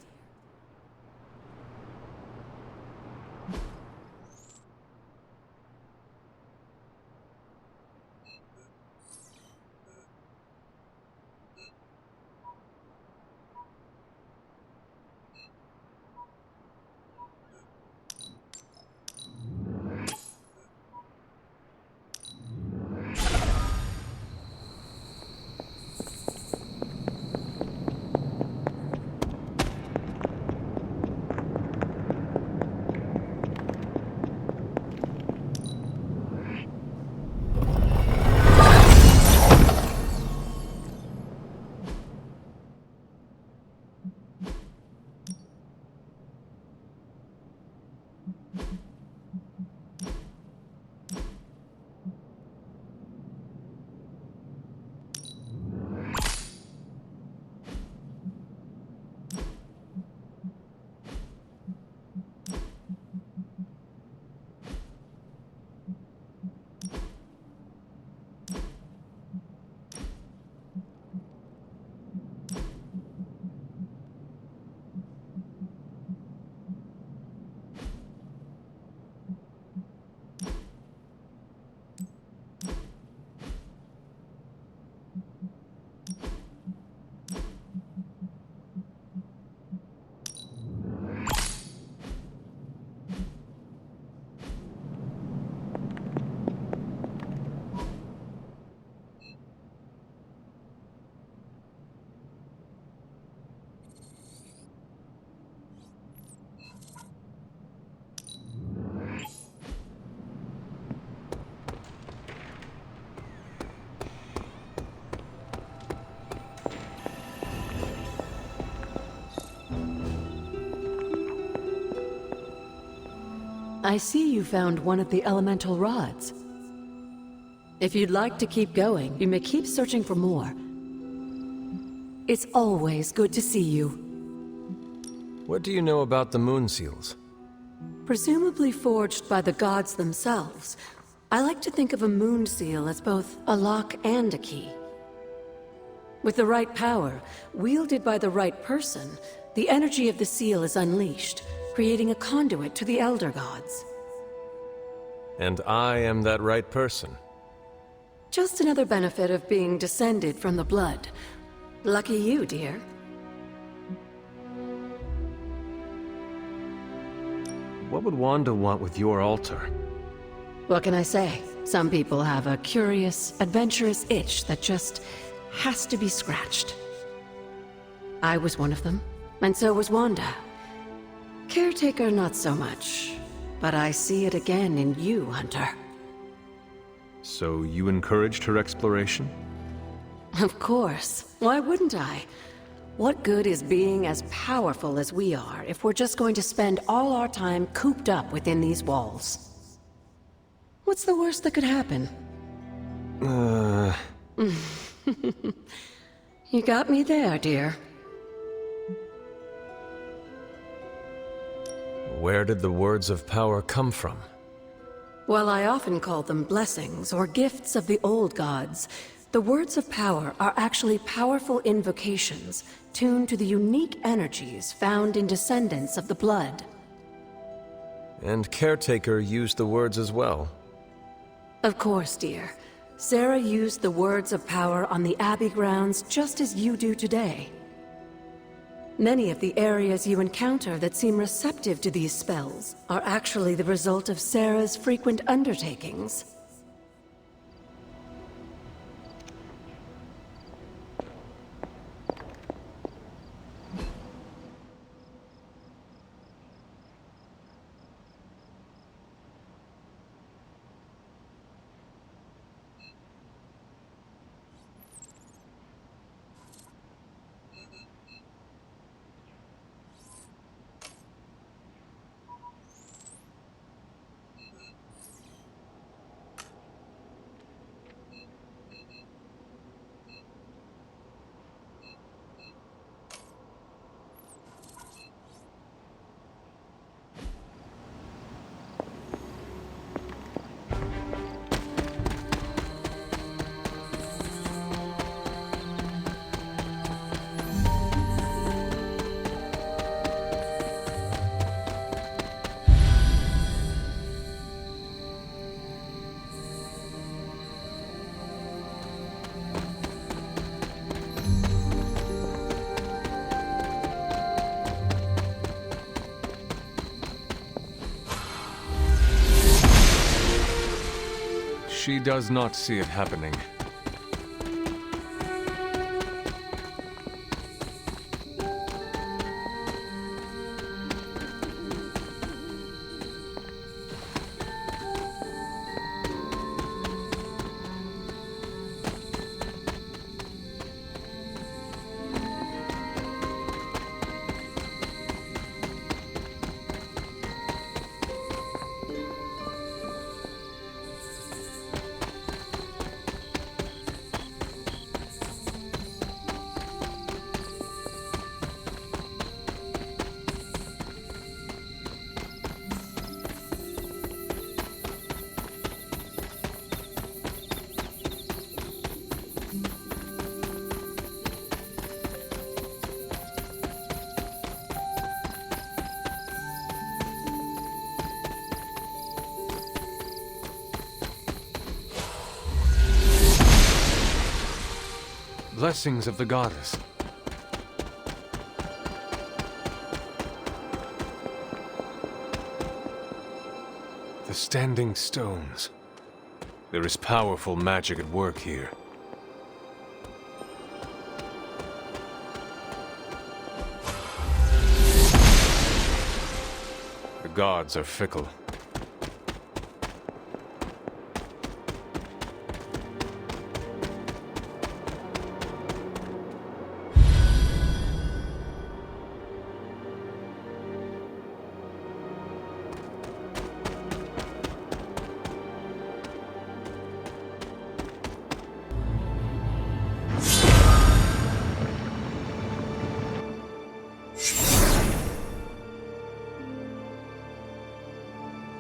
I see you found one of the elemental rods. If you'd like to keep going, you may keep searching for more. It's always good to see you. What do you know about the moon seals? Presumably forged by the gods themselves, I like to think of a moon seal as both a lock and a key. With the right power, wielded by the right person, the energy of the seal is unleashed, creating a conduit to the Elder Gods. And I am that right person. Just another benefit of being descended from the blood. Lucky you, dear. What would Wanda want with your altar? What can I say? Some people have a curious, adventurous itch that just has to be scratched. I was one of them, and so was Wanda. Caretaker, not so much. But I see it again in you, Hunter. So you encouraged her exploration? Of course. Why wouldn't I? What good is being as powerful as we are if we're just going to spend all our time cooped up within these walls? What's the worst that could happen? You got me there, dear. Where did the words of power come from? While I often call them blessings or gifts of the old gods, the words of power are actually powerful invocations tuned to the unique energies found in descendants of the blood. And Caretaker used the words as well. Of course, dear. Sarah used the words of power on the Abbey grounds just as you do today. Many of the areas you encounter that seem receptive to these spells are actually the result of Sarah's frequent undertakings. She does not see it happening. Blessings of the goddess. The standing stones. There is powerful magic at work here. The gods are fickle.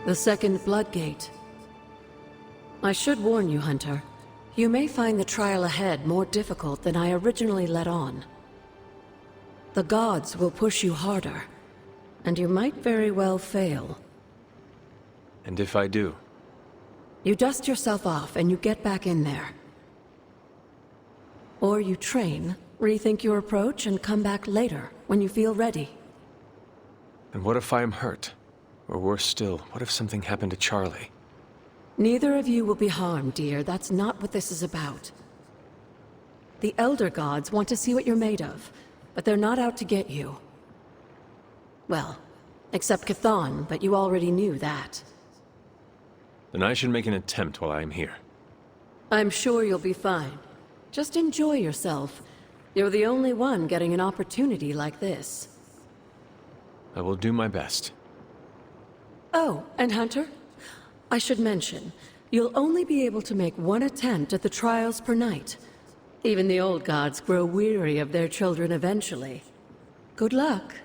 The second Blood Gate. I should warn you, Hunter. You may find the trial ahead more difficult than I originally let on. The gods will push you harder, and you might very well fail. And if I do? You dust yourself off and you get back in there. Or you train, rethink your approach, and come back later, when you feel ready. And what if I am hurt? Or worse still, what if something happened to Charlie? Neither of you will be harmed, dear. That's not what this is about. The Elder Gods want to see what you're made of, but they're not out to get you. Well, except Chthon, but you already knew that. Then I should make an attempt while I am here. I'm sure you'll be fine. Just enjoy yourself. You're the only one getting an opportunity like this. I will do my best. Oh, and Hunter? I should mention, you'll only be able to make one attempt at the trials per night. Even the old gods grow weary of their children eventually. Good luck.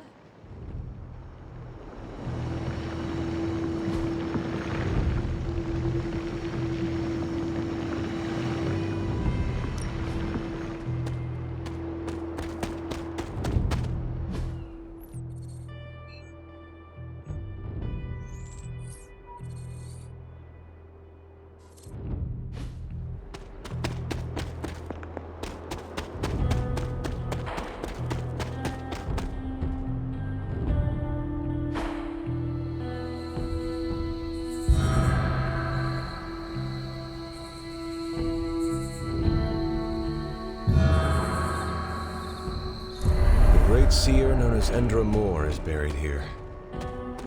The great seer known as Endra Moore is buried here.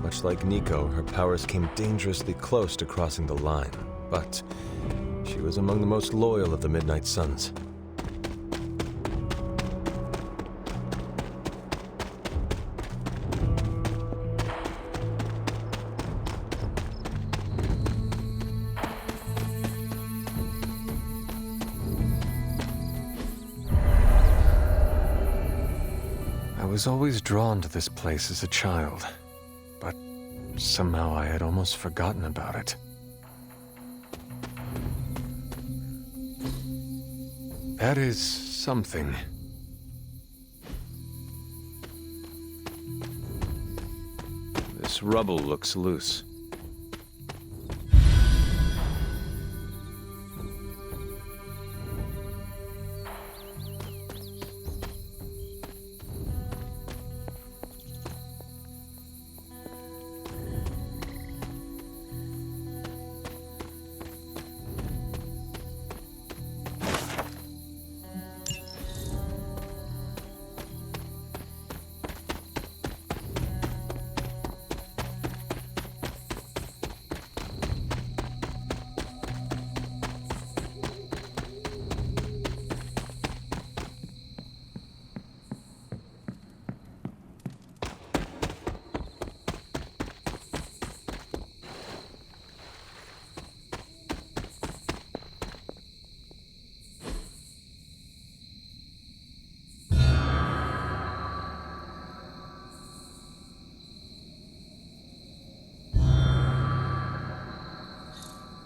Much like Nico, her powers came dangerously close to crossing the line, but she was among the most loyal of the Midnight Suns. I was always drawn to this place as a child, but somehow I had almost forgotten about it. That is something. This rubble looks loose.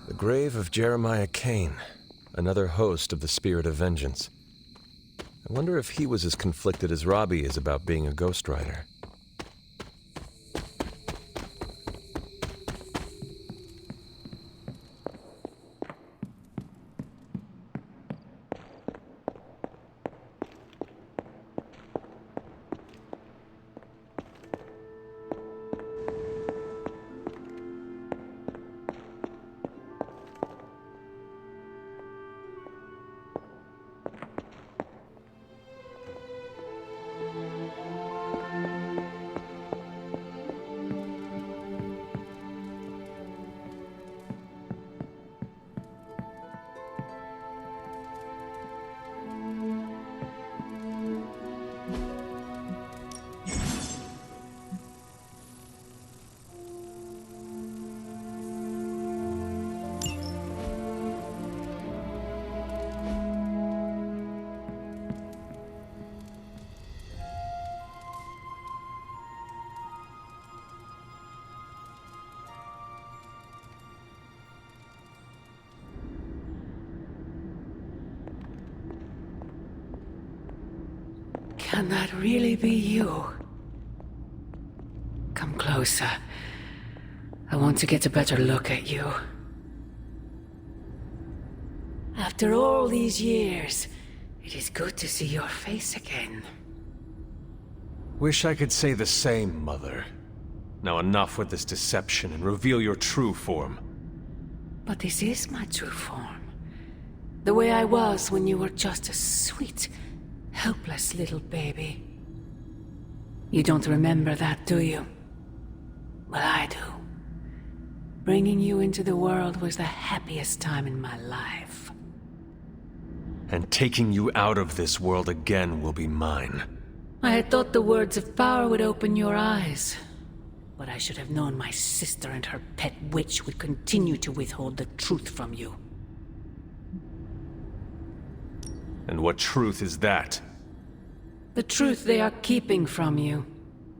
The grave of Jeremiah Kane, another host of the Spirit of Vengeance. I wonder if he was as conflicted as Robbie is about being a Ghost Rider. Can that really be you? Come closer. I want to get a better look at you. After all these years, it is good to see your face again. Wish I could say the same, Mother. Now enough with this deception and reveal your true form. But this is my true form. The way I was when you were just a sweet, helpless little baby. You don't remember that, do you? Well, I do. Bringing you into the world was the happiest time in my life. And taking you out of this world again will be mine. I had thought the words of power would open your eyes. But I should have known my sister and her pet witch would continue to withhold the truth from you. And what truth is that? The truth they are keeping from you.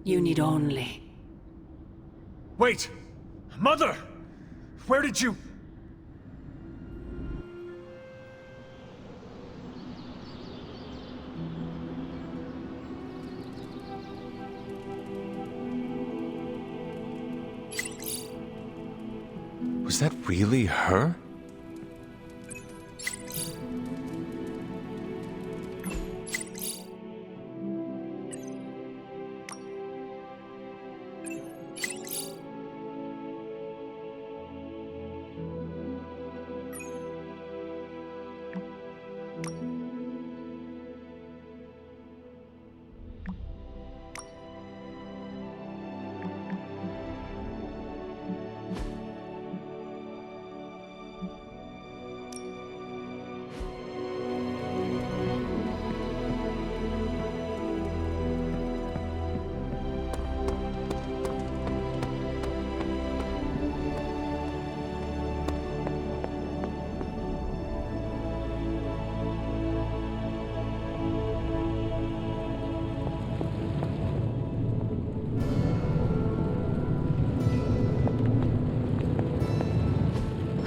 You need only. Wait! Mother! Where did you... Was that really her?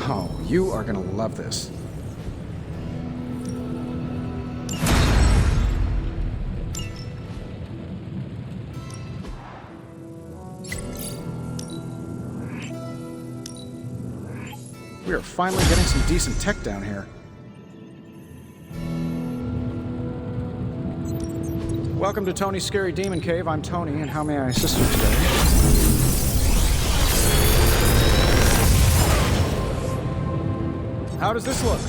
Oh, you are gonna love this. We are finally getting some decent tech down here. Welcome to Tony's Scary Demon Cave. I'm Tony, and how may I assist you today? How does this look?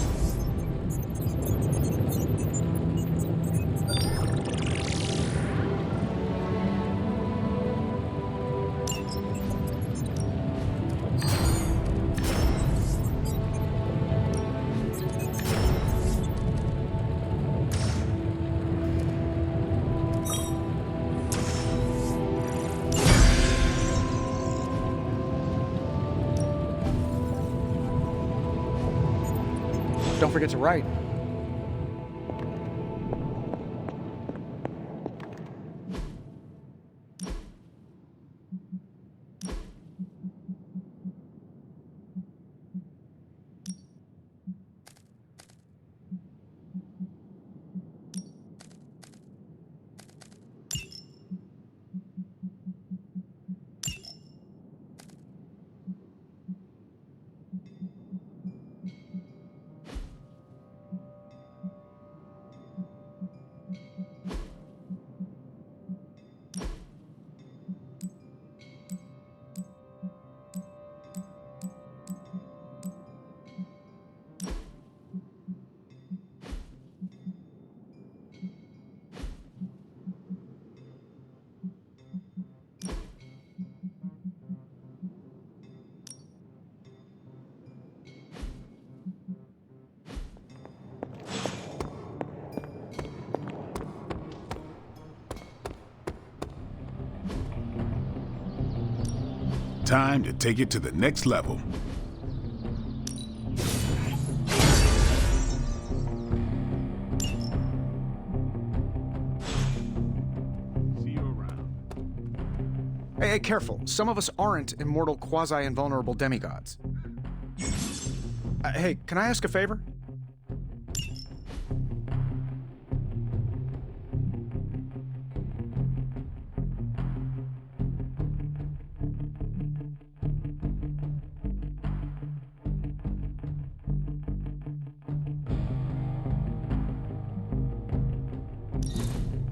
Don't forget to write. Time to take it to the next level. See you around. Hey, careful. Some of us aren't immortal, quasi-invulnerable demigods. Hey, can I ask a favor? .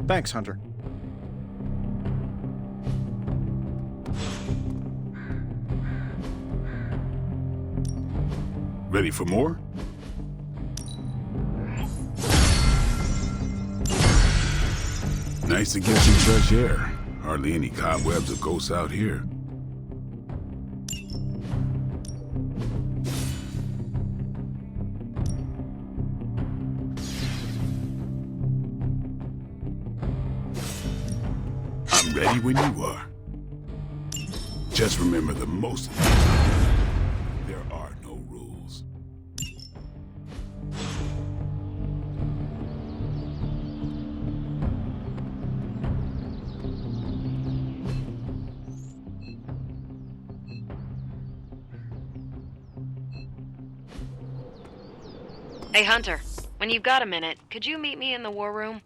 Thanks, Hunter. Ready for more? Nice to get some fresh air. Hardly any cobwebs or ghosts out here. I'm ready when you are. Just remember the most of it. There are no rules. Hey, Hunter. When you've got a minute, could you meet me in the war room?